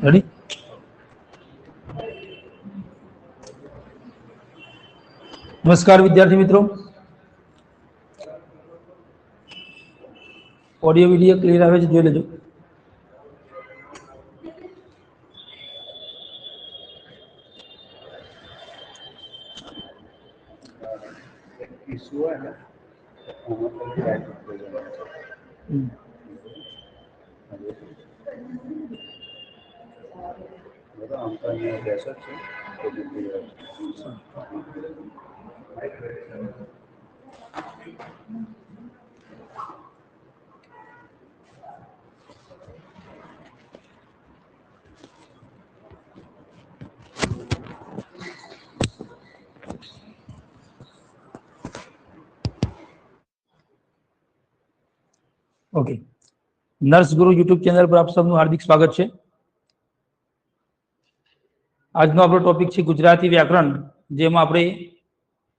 Ready? નમસ્કાર વિદ્યાર્થી મિત્રો, ઓડિયો વિડીયો ક્લિયર આવે છે? જોઈ લેજો. ઓકે, નર્સ ગુરુ યુટ્યુબ ચેનલ પર આપ સૌનું હાર્દિક સ્વાગત છે. આજનો આપણો ટોપિક છે ગુજરાતી વ્યાકરણ, જેમાં આપણે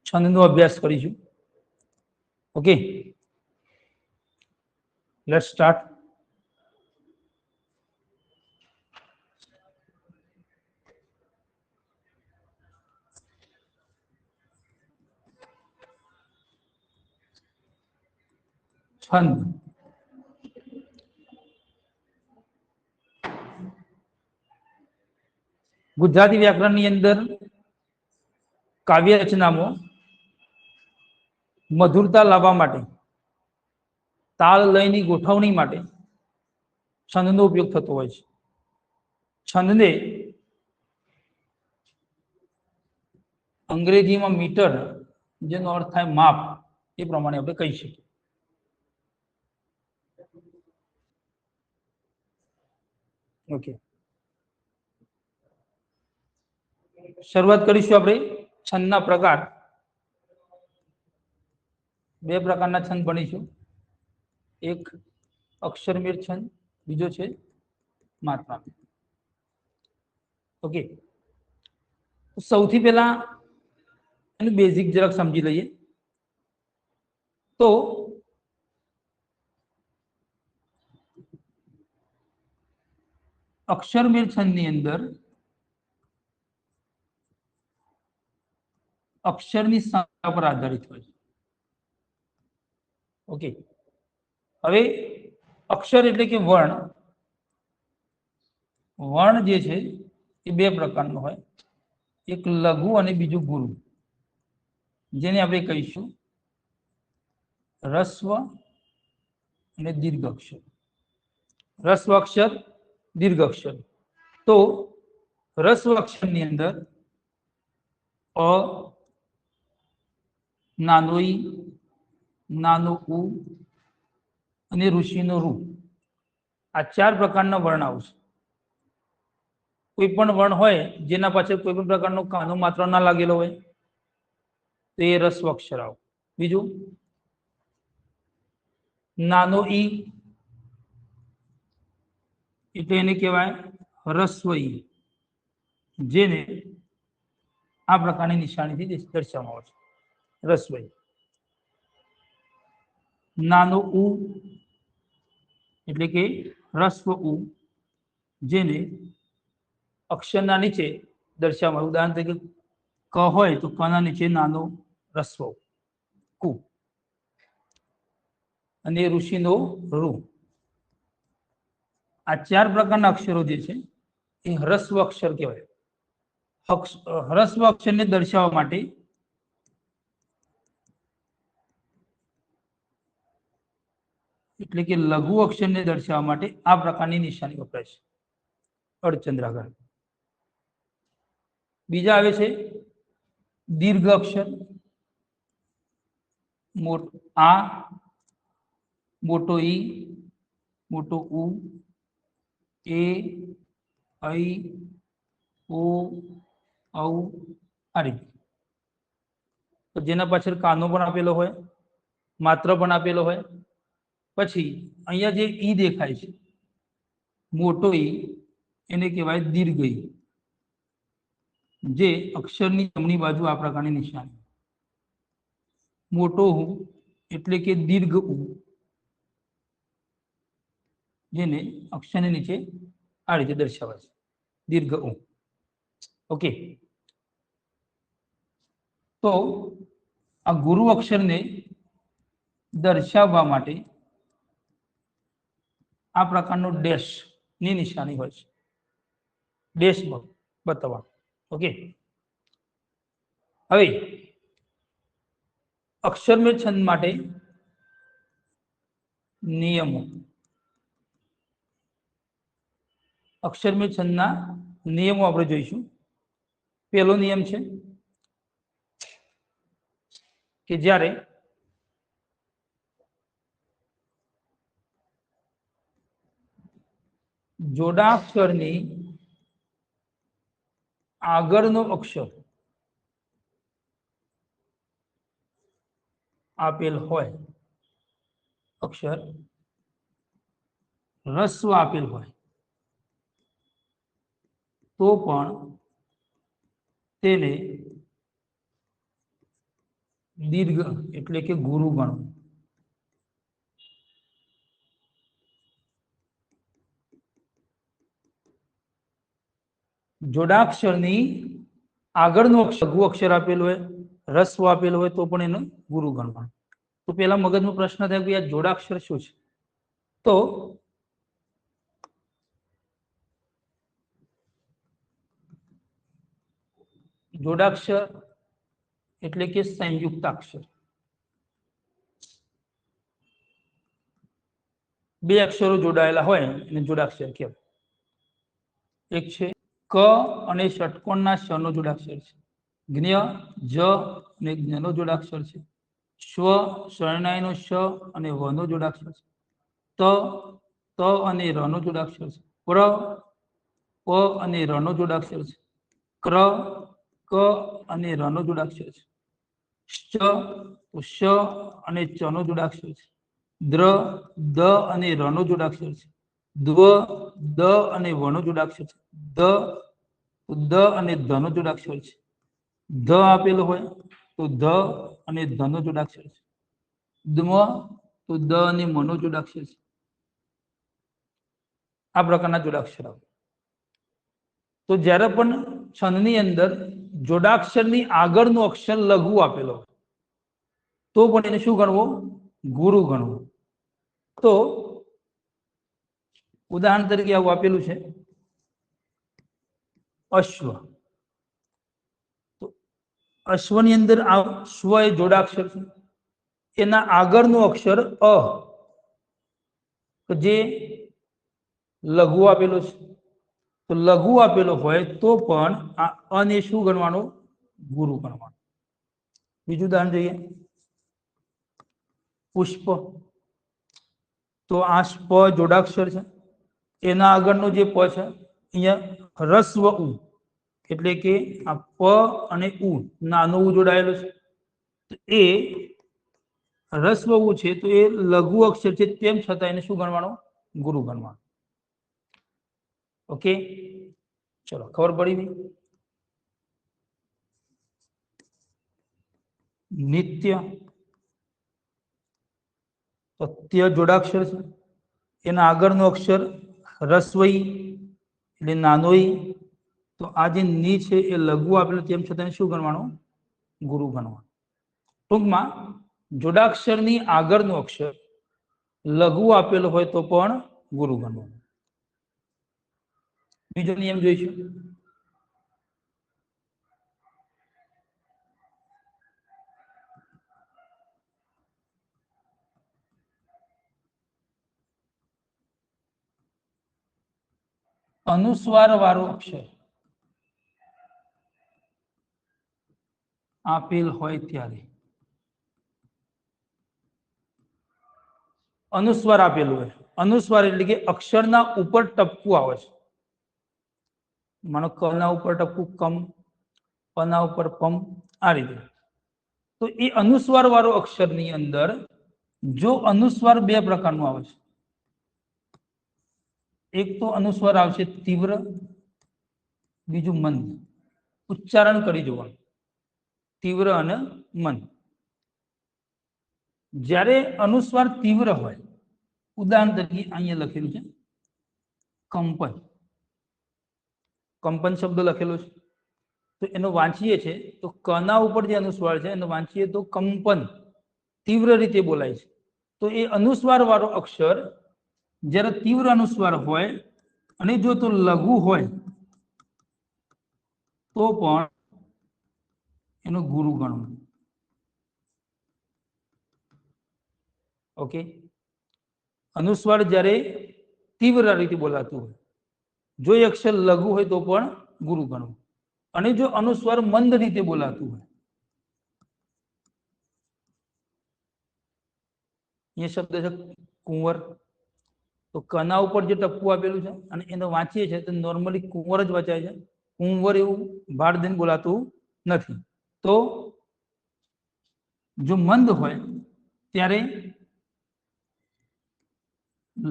છંદનો અભ્યાસ કરીશું. Okay, let's start. છંદ ગુજરાતી વ્યાકરણની અંદર કાવ્ય રચનામાં મધુરતા લાવવા માટે, તાલ લયની ગોઠવણી માટે છંદનો ઉપયોગ થતો હોય છે. છંદને અંગ્રેજીમાં મીટર, જેનો અર્થ થાય માપ, એ પ્રમાણે આપણે કહી શકીએ. ઓકે, શરૂઆત કરીશું આપણે છંદના પ્રકાર. બે પ્રકારના છંદ ભણીશું, એક અક્ષરમેળ છંદ, બીજો છે માત્રા. ઓકે, સૌથી પહેલા એનું બેઝિક જરાક સમજી લઈએ. તો અક્ષરમેળ છંદની અંદર અક્ષરની સંખ્યા પર આધારિત હોય છે. ઓકે, હવે અક્ષર એટલે કે વર્ણ. વર્ણ જે છે એ બે પ્રકારનો હોય, એક લઘુ અને બીજું ગુરુ, જેને આપણે કહીશું રસ્વ અને દીર્ઘ અક્ષર. રસ્વ અક્ષર, દીર્ઘ અક્ષર. તો રસ્વ અક્ષરની અંદર અ, નાનો ઈ, નાનો ઉ અને ઋષિનો રૂ, આ ચાર પ્રકારના વર્ણ આવશે. કોઈ પણ વર્ણ હોય જેના પાછળ કોઈ પણ પ્રકારનો કાનો માત્ર ના લાગેલો હોય તો એ રસ્વ અક્ષર આવે. બીજું નાનો ઈ, એટલે એને કહેવાય રસ્વ ઈ, જેને આ પ્રકારની નિશાનીથી દર્શાવવામાં આવે છે, રસ્વ ઈ. નાનો ઉ એટલે કે રસ્વ ઉ, જેને અક્ષરના નીચે દર્શાવવામાં, ઉદાહરણ તરીકે ક હોય તો કના નીચે નાનો રસ્વ કુ, અને ઋષિનો રૂ. આ ચાર પ્રકારના અક્ષરો જે છે એ હ્રસ્વ અક્ષર કહેવાય. હ્રસ્વ અક્ષરને દર્શાવવા માટે એટલે કે લઘુ અક્ષરને દર્શાવવા માટે આ પ્રકારની નિશાની વપરાય છે, અર્ધચંદ્રાકાર. બીજા આવે છે દીર્ઘ અક્ષર. આ, મોટો ઈ, મોટો ઉ, એ, ઐ, ઓ, ઔ, આ રીતે. તો જેના પાછળ કાનો પણ આપેલો હોય, માત્ર પણ આપેલો હોય. પછી અહીંયા જે ઈ દેખાય છે, મોટો ઈ, એને કહેવાય દીર્ઘ ઈ, જે અક્ષરની જમણી બાજુ આ પ્રકારની નિશાની. મોટો હું એટલે કે દીર્ઘ ઉ, જેને અક્ષરની નીચે આ રીતે દર્શાવાય છે દીર્ઘ ઉ. ઓકે, તો આ ગુરુ અક્ષરને દર્શાવવા માટે આ પ્રકારનો ડેશ ની નિશાની હોય છે, ડેશ બતાવવા. ઓકે, હવે અક્ષરમેળ છંદ માટે નિયમો. અક્ષરમેળ છંદના નિયમો આપણે જોઈશું. પહેલો નિયમ છે કે જ્યારે જોડાક્ષરની આગળનો અક્ષર આપેલ હોય, અક્ષર રસ્વ આપેલ હોય, તો પણ તેને દીર્ઘ એટલે કે ગુરુ ગણવું. જોડાક્ષરની આગળનો લઘુ અક્ષર આપેલો હોય, રસ્વ આપેલો હોય, તો પણ એને ગુરુ ગણવાનું. તો પેલા મગજનો પ્રશ્ન થાય કે આ જોડાક્ષર શું છે? તો જોડાક્ષર એટલે કે સંયુક્તાક્ષર. બે અક્ષરો જોડાયેલા હોય એને જોડાક્ષર કહેવાય. એક છે ક અને ષટકોણના શ નો જોડાક્ષર છે, જ્ઞ જ અને જ્ઞ નો જોડાક્ષર છે, સ્વ શરણાઈનો શ અને વ નો જોડાક્ષર છે, ત અને ર નો જોડાક્ષર છે, પ્ર પ અને ર નો જોડાક્ષર છે, ક્ર ક અને ર નો જોડાક્ષર છે, શ અને ચ નો જોડાક્ષર છે, દ્ર દ અને ર નો જોડાક્ષર છે, દ્વ દ અને વ નો જોડાક્ષર છે, દ અને ધ નો જોડાક્ષર છે, ધ આપેલો હોય તો ધ અને ધ નો જોડાક્ષર છે, દ્મ તો દ અને મ નો જોડાક્ષર છે. આ પ્રકારના જોડાક્ષર આવે. તો જ્યારે પણ છંદની અંદર જોડાક્ષરની આગળનો અક્ષર લઘુ આપેલો હોય તો પણ એને શું ગણવો? ગુરુ ગણવો. તો ઉદાહરણ તરીકે આવું આપેલું છે અશ્વ. તો અશ્વની અંદર આ સ્વ એ જોડાક્ષર છે, એના આગળનો અક્ષર અ જે લઘુ આપેલો છે. તો લઘુ આપેલો હોય તો પણ આ અને શું ગણવાનો? ગુરુ ગણવાનો. બીજું ઉદાહરણ જોઈએ, પુષ્પ. તો આ સ્પ જોડાક્ષર છે, એના આગળનો જે પ છે અહીંયા રસ્વ ઉ એટલે કે આ પ અને ઉ નાનો ઉ જોડાયેલો છે. એ રસ્વ ઉ છે તો એ લઘુ અક્ષર છે, તેમ છતાં એને શું ગણવાનો? ગુરુ ગણવાનો. ઓકે, ચલો ખબર પડી ગઈ. નિત્ય ત્ય જોડાક્ષર છે, એના આગળનો અક્ષર રસ્વઈ એટલે નાનો ઈ. તો આ જે ની છે એ લઘુ આપેલું તેમ છતાં શું ગણવાનું? ગુરુ ગણવાનું. ટૂંકમાં જોડાક્ષરની આગળનો અક્ષર લઘુ આપેલો હોય તો પણ ગુરુ ગણવાનું. બીજો નિયમ જોઈશું. અનુસ્વાર વાળો અક્ષર આપેલ હોય ત્યારે, અનુસ્વાર આપેલું હોય, અનુસ્વાર એટલે કે અક્ષરના ઉપર ટપકું આવે છે. માનો ક ના ઉપર ટપકું કમ, પ ના ઉપર પમ, આ રીતે. તો એ અનુસ્વાર વાળો અક્ષરની અંદર જો અનુસ્વાર બે પ્રકારનો આવે છે. એક તો અનુસ્વાર આવશે તીવ્ર, બીજું મંદ. ઉચ્ચારણ કરી જોવાનું, તીવ્ર અને મંદ. જ્યારે અનુસ્વાર તીવ્ર હોય, ઉદાહરણ તરીકે અહીંયા લખેલું છે કંપન. કંપન શબ્દ લખેલો છે, તો એનો વાંચીએ છે તો કના ઉપર જે અનુસ્વાર છે એનો વાંચીએ તો કંપન, તીવ્ર રીતે બોલાય છે. તો એ અનુસ્વાર વાળો અક્ષર જ્યારે તીવ્ર અનુસ્વાર હોય અને જો તો લઘુ હોય તો પણ એનો ગુરુ ગણવું. ઓકે, અનુસ્વાર જ્યારે તીવ્ર રીતે બોલાતું હોય, જો એ અક્ષર લઘુ હોય તો પણ ગુરુ ગણવું. અને જો અનુસ્વાર મંદ રીતે બોલાતું હોય, એ શબ્દ છે કુંવર, તો કના ઉપર જે ટપકું આપેલું છે અને એને વાંચીએ છીએ તો નોર્મલી કુંવર જ વાંચાય છે, કુંવર એવું ભાર દઈને બોલાતું નથી. તો જો મંદ હોય ત્યારે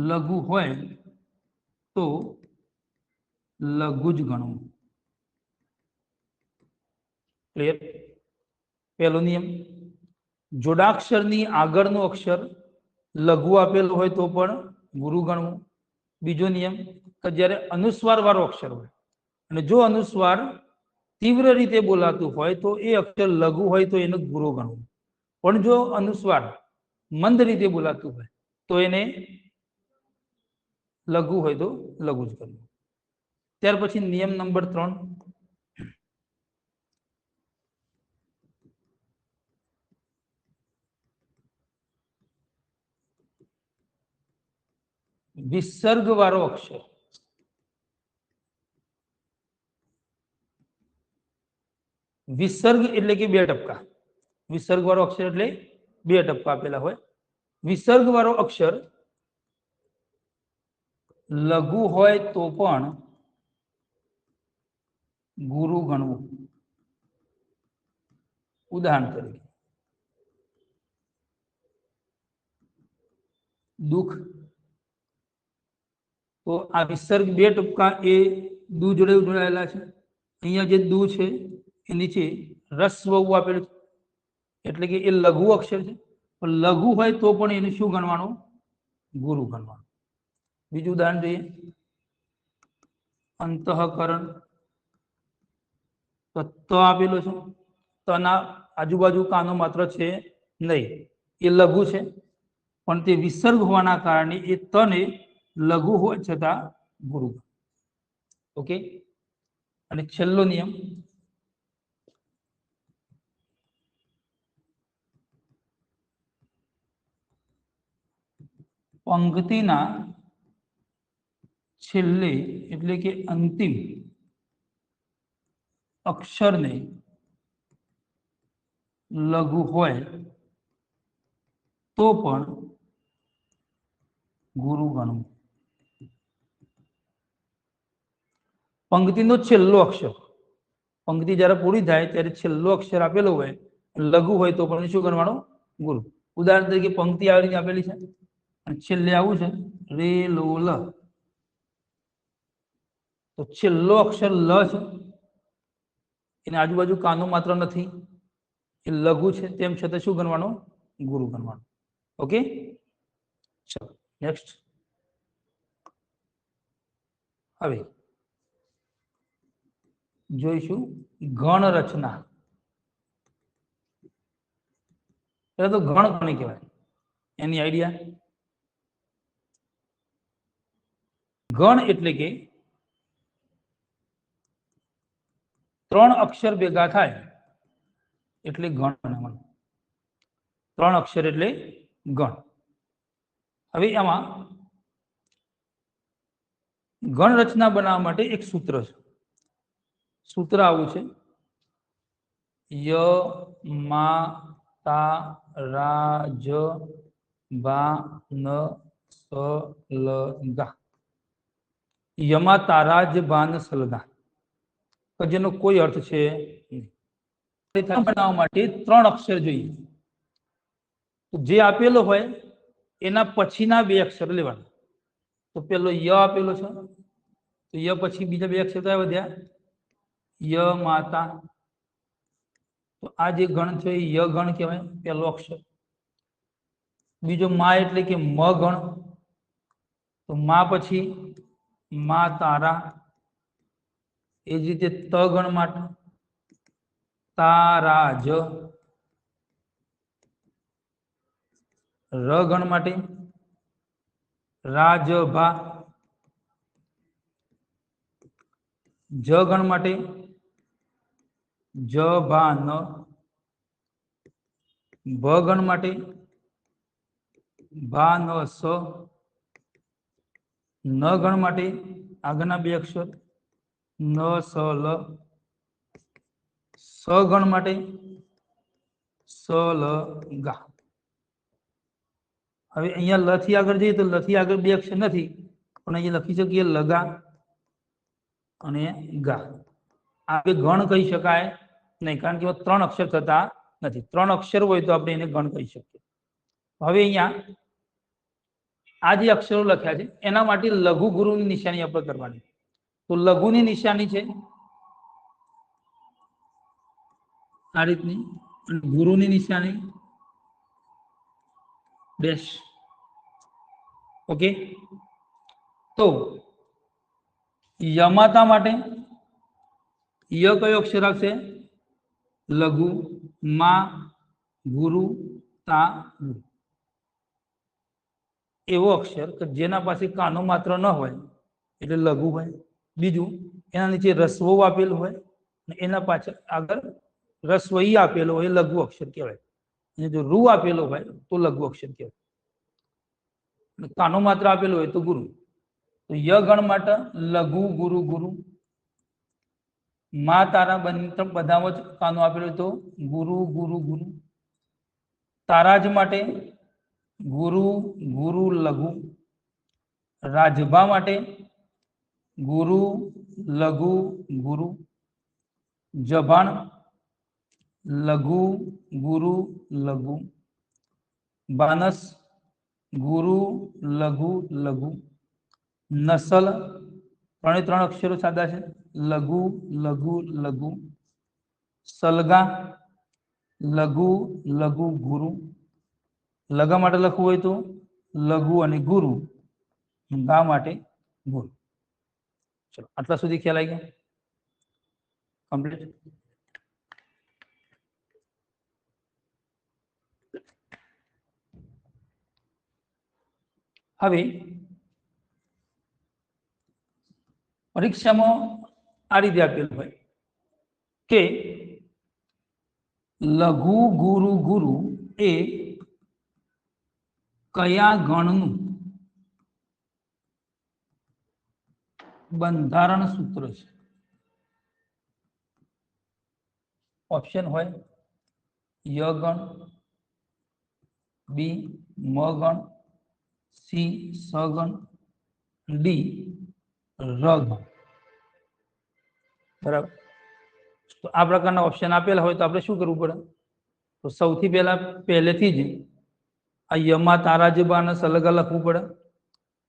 લઘુ હોય તો લઘુ જ ગણવું. ક્લિયર? પહેલો નિયમ, જોડાક્ષરની આગળનો અક્ષર લઘુ આપેલો હોય તો પણ ગુરુ ગણવું. બીજો નિયમ કે જ્યારે અનુસ્વાર વાળો અક્ષર હોય અને જો અનુસ્વાર તીવ્ર રીતે બોલાતું હોય તો એ અક્ષર લઘુ હોય તો એને ગુરુ ગણવું. પણ જો અનુસ્વાર મંદ રીતે બોલાતું હોય તો એને લઘુ હોય તો લઘુ જ કરવું. ત્યાર પછી નિયમ નંબર 3, વિસર્ગ વાળો અક્ષર વિસર્ગ એટલે કે બે ટપકા, વિસર્ગ વાળો અક્ષર એટલે બે ટપકા આપેલા હોય. વિસર્ગ વાળો અક્ષર લઘુ હોય તો પણ ગુરુ ગણવું. ઉદાહરણ તરીકે દુઃખ, તો આ વિસર્ગ બે ટપકા એ દુ જોડે જોડાયેલા છે. અહીંયા જે દુ છે એ નીચે રસ્વ આપેલું છે એટલે કે એ લઘુ અક્ષર છે, પણ લઘુ હોય તો પણ એને શું ગણવાનું? ગુરુ ગણવાનું. બીજું ઉદાહરણ જોઈએ, અંતઃકરણ, તો ત આપેલો છે, તના આજુબાજુ કાનો માત્ર છે નહીં, એ લઘુ છે પણ તે વિસર્ગ હોવાના કારણે એ તને લઘુ હોય છતાં ગુરુ. ઓકે, અને છેલ્લો નિયમ, પંક્તિના છેલ્લે એટલે કે અંતિમ અક્ષરને લઘુ હોય તો પણ ગુરુ ગણવું. પંક્તિનો છેલ્લો અક્ષર, પંક્તિ જ્યારે પૂરી થાય ત્યારે છેલ્લો અક્ષર આપેલો હોય લઘુ હોય તો પણ શું ગણવાનું? ગુરુ. ઉદાહરણ તરીકે પંક્તિ આવી રીતે આપેલી છે અને છેલ્લે આવું છે રે લો લ, તો છેલ્લો અક્ષર લ છે, એની આજુબાજુ કાનો માત્ર નથી, એ લઘુ છે, તેમ છતાં શું ગણવાનું? ગુરુ ગણવાનું. ઓકે, ચલો નેક્સ્ટ. હવે જોઈશું ગણ રચના. એટલે તો ગણ કોને કહેવાય એની આઈડિયા? ગણ એટલે કે ત્રણ અક્ષર ભેગા થાય એટલે ગણ બનાવવાનું. ત્રણ અક્ષર એટલે ગણ. હવે આમાં ગણ રચના બનાવવા માટે એક સૂત્ર છે. સૂત્ર આવું છે, ય મા તા રા જ બા ન સ લ ગા. યમા તારા જ બાન સલગા, જેનો કોઈ અર્થ છે નહીં. બનાવવા માટે ત્રણ અક્ષર જોઈએ. જે આપેલો હોય એના પછીના બે અક્ષર લેવાના. તો પેલો ય આપેલો છે, તો ય પછી બીજા બે અક્ષર કયા વધ્યા? ય માતા. તો આ જે ગણ છે એ ય ગણ કહેવાય, પહેલો અક્ષર. બીજો મા એટલે કે મ ગણ, તો મા પછી મા તારા, એ જ રીતે ત ગણ માટે તારાજ, ર ગણ માટે રાજભા, જ ગણ માટે જભાન, ભ ગણ માટે ભાનસ, ન ગણ માટે આગળના બે અક્ષર ન સલ, સ ગણ માટે સલ ગા. હવે અહીંયા લ થી આગળ જઈએ તો લ થી આગળ બે અક્ષર નથી, પણ અહીંયા લખી શકીએ લગા અને ગા. આ બે ગણ કહી શકાય નહીં, કારણ કે ત્રણ અક્ષર થતા નથી. ત્રણ અક્ષર હોય તો આપણે એને ગણ કહી શકીએ. હવે અહીંયા આ જે અક્ષરો લખ્યા છે એના માટે લઘુ ગુરુની નિશાની આપણે કરવાની. તો લઘુની નિશાની છે આ રીતની, અને ગુરુની નિશાની ડેશ. ઓકે, તો યમાતા માટે ય કયો અક્ષર આવશે? લઘુ, મા ગુરુ તા ગુરુ. એવો અક્ષર કે જેના પાસે કાનો માત્ર ન હોય એટલે લઘુ હોય. બીજું, એના નીચે રસ્વ આપેલું હોય અને એના પાછળ આગળ રસ્વઈ આપેલો હોય, લઘુ અક્ષર કહેવાય. અને જો રૂ આપેલો હોય તો લઘુ અક્ષર કહેવાય. કાનો માત્ર આપેલો હોય તો ગુરુ. તો ય ગણ માટે લઘુ ગુરુ ગુરુ. મા તારા બધામાં જ કાનો આપેલો તો ગુરુ ગુરુ ગુરુ. તારાજ માટે ગુરુ ગુરુ લઘુ. રાજભા માટે ગુરુ લઘુ ગુરુ. જભાણ લઘુ ગુરુ લઘુ. બાનસ ગુરુ લઘુ લઘુ. નસલ ત્રણે ત્રણ અક્ષરો સાદા છે, લઘુ લઘુ લઘુ. સલગા લઘુ લઘુ ગુરુ. લગા માટે લખવું હોય તો લઘુ અને ગુરુ, ગા માટે ગુરુ. ચલો, આટલા સુધી ખ્યાલ આવી ગયા? કમ્પ્લીટ. હવે પરીક્ષામાં આ રીતે આપેલું હોય કે લઘુ ગુરુ ગુરુ એ કયા ગણનું બંધારણ સૂત્ર છે? ઓપ્શન હોય ય ગણ, બી મ ગણ, સી સ ગણ, ડી ર ગણ. બરાબર. તો આ પ્રકારના ઓપ્શન આપેલા હોય તો આપણે શું કરવું પડે? તો સૌથી પહેલેથી જ આ યમા તારાજબા ને સલગા લખવું પડે.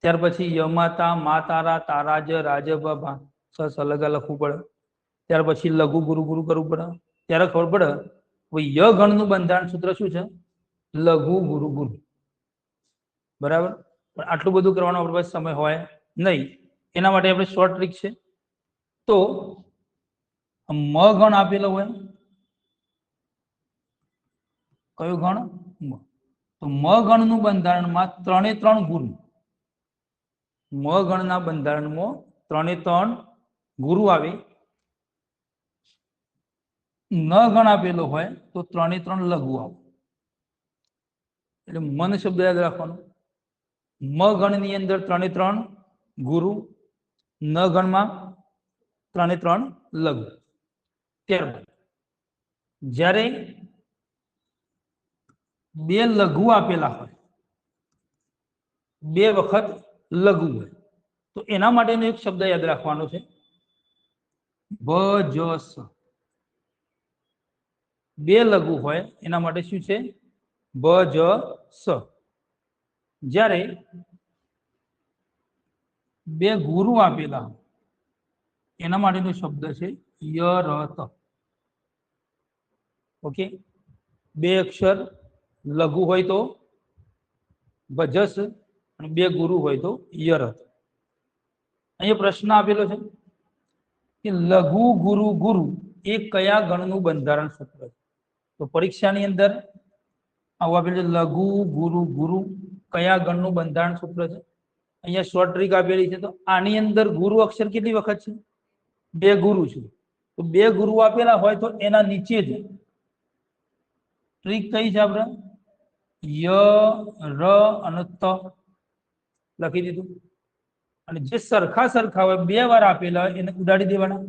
ત્યાર પછી યમાતા મા તારા તારાજ રાજબા સલગા લખવું પડે. ત્યાર પછી લઘુ ગુરુ ગુરુ કરવું પડે. ત્યારે ખબર પડે ય ગણનું બંધારણ સૂત્ર શું છે? લઘુ ગુરુ ગુરુ. બરાબર. પણ આટલું બધું કરવાનો આપણી પાસે સમય હોય નહીં. એના માટે આપણે શોર્ટ ટ્રીક છે. તો મ ગણ આપેલો હોય, કયો ગણ? મ. તો મ ગણનું બંધારણમાં ત્રણે ત્રણ ગુરુ. મ ગણના બંધારણમાં ત્રણે ત્રણ ગુરુ આવે. ન ગણ આપેલો હોય તો ત્રણે ત્રણ લઘુ આવે. એટલે મન શબ્દ યાદ રાખવાનો. મ ગણની અંદર ત્રણે ત્રણ ગુરુ, ન ગણમાં ત્રણે ત્રણ લઘુ. ત્યારબાદ જ્યારે બે લઘુ આપેલા હોય, બે વખત લઘુ હોય, તો એના માટેનો એક શબ્દ યાદ રાખવાનો છે, ભજસ. બે લઘુ હોય એના માટે શું છે? ભજસ. જ્યારે બે ગુરુ આપેલા હોય એના માટેનો શબ્દ છે યરત. ઓકે, બે અક્ષર લઘુ હોય તો ભજસ અને બે ગુરુ હોય તો યરત. અહીંયા પ્રશ્ન આપેલો છે કે લઘુ ગુરુ ગુરુ એ કયા ગણનું બંધારણ સૂત્ર છે? તો પરીક્ષાની અંદર આવું આપેલું છે લઘુ ગુરુ ગુરુ કયા ગણનું બંધારણ સૂત્ર છે. અહીંયા શોર્ટ ટ્રીક આપેલી છે. તો આની અંદર ગુરુ અક્ષર કેટલી વખત છે? 2 ગુરુ છે. તો 2 ગુરુ આપેલા હોય તો એના નીચે જ ટ્રીક કઈ છે આપણે? ય ર અને ત લખી દીધું. અને જે સરખા સરખા હોય 2 વાર આપેલા હોય એને ઉડાડી દેવાના.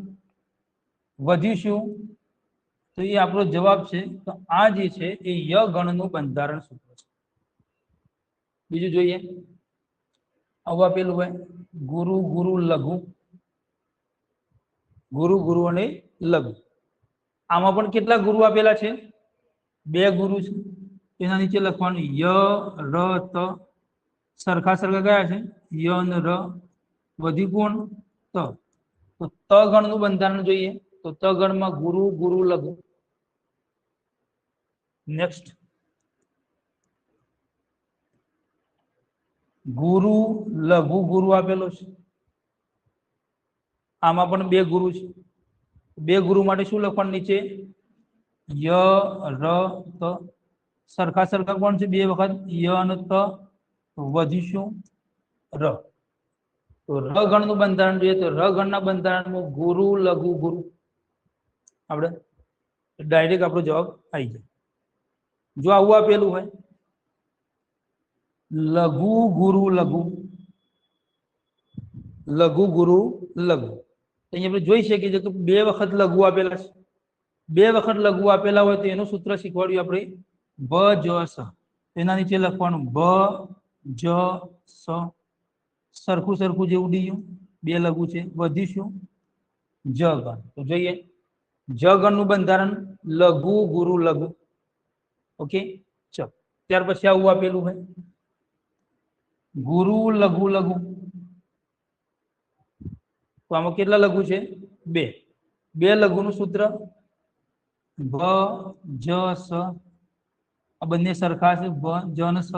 વધ્યું શું? તો એ આપણો જવાબ છે. તો આ જે છે એ ય ગણનું બંધારણ સૂત્ર છે. બીજું જોઈએ. આવું આપેલું હોય ગુરુ ગુરુ લઘુ, ગુરુ ગુરુ અને લઘુ. આમાં પણ કેટલા ગુરુ આપેલા છે? 2 ગુરુ છે. એના નીચે લખવાનું ય ર ત. સરખા સરખા કયા છે? ય અને ર. વધી કોણ? ત. તો ત ગણનું બંધારણ જોઈએ. તો ત ગણમાં ગુરુ ગુરુ લઘુ. નેક્સ્ટ ગુરુ લઘુ ગુરુ આપેલો છે. આમાં પણ 2 ગુરુ છે. 2 ગુરુ માટે શું લખવાનું નીચે? ય ર ત. સરખા સરખા કોણ છે? 2 વખત ય અને ત. વધીશું ર. તો ર ગણનું બંધારણ જોઈએ. તો ર ગણના બંધારણમાં ગુરુ લઘુ ગુરુ આપણે ડાયરેક્ટ આપણો જવાબ આવી જાય. જો આવું આપેલું હોય લઘુ ગુરુ લઘુ, લઘુ ગુરુ લઘુ, અહીંયા આપણે જોઈ શકીએ છીએ કે 2 વખત લઘુ આપેલા છે. 2 વખત લઘુ આપેલા હોય તો એનું સૂત્ર શીખવાડ્યું આપણે બ જ સ. એના નીચે લખવાનું બ જ સ. સરખું સરખું જેવું ડીયું 2 લઘુ છે. વધીશું જ ગણ. તો જોઈએ જ ગણનું બંધારણ લઘુ ગુરુ લઘુ. ઓકે ચલો. ત્યાર પછી આવું આપેલું હોય ગુરુ લઘુ લઘુ. તો આમાં કેટલા લઘુ છે? 2. 2 લઘુનું સૂત્ર ભ જ સ. આ બંને સરખા છે. ભ જ અને સ.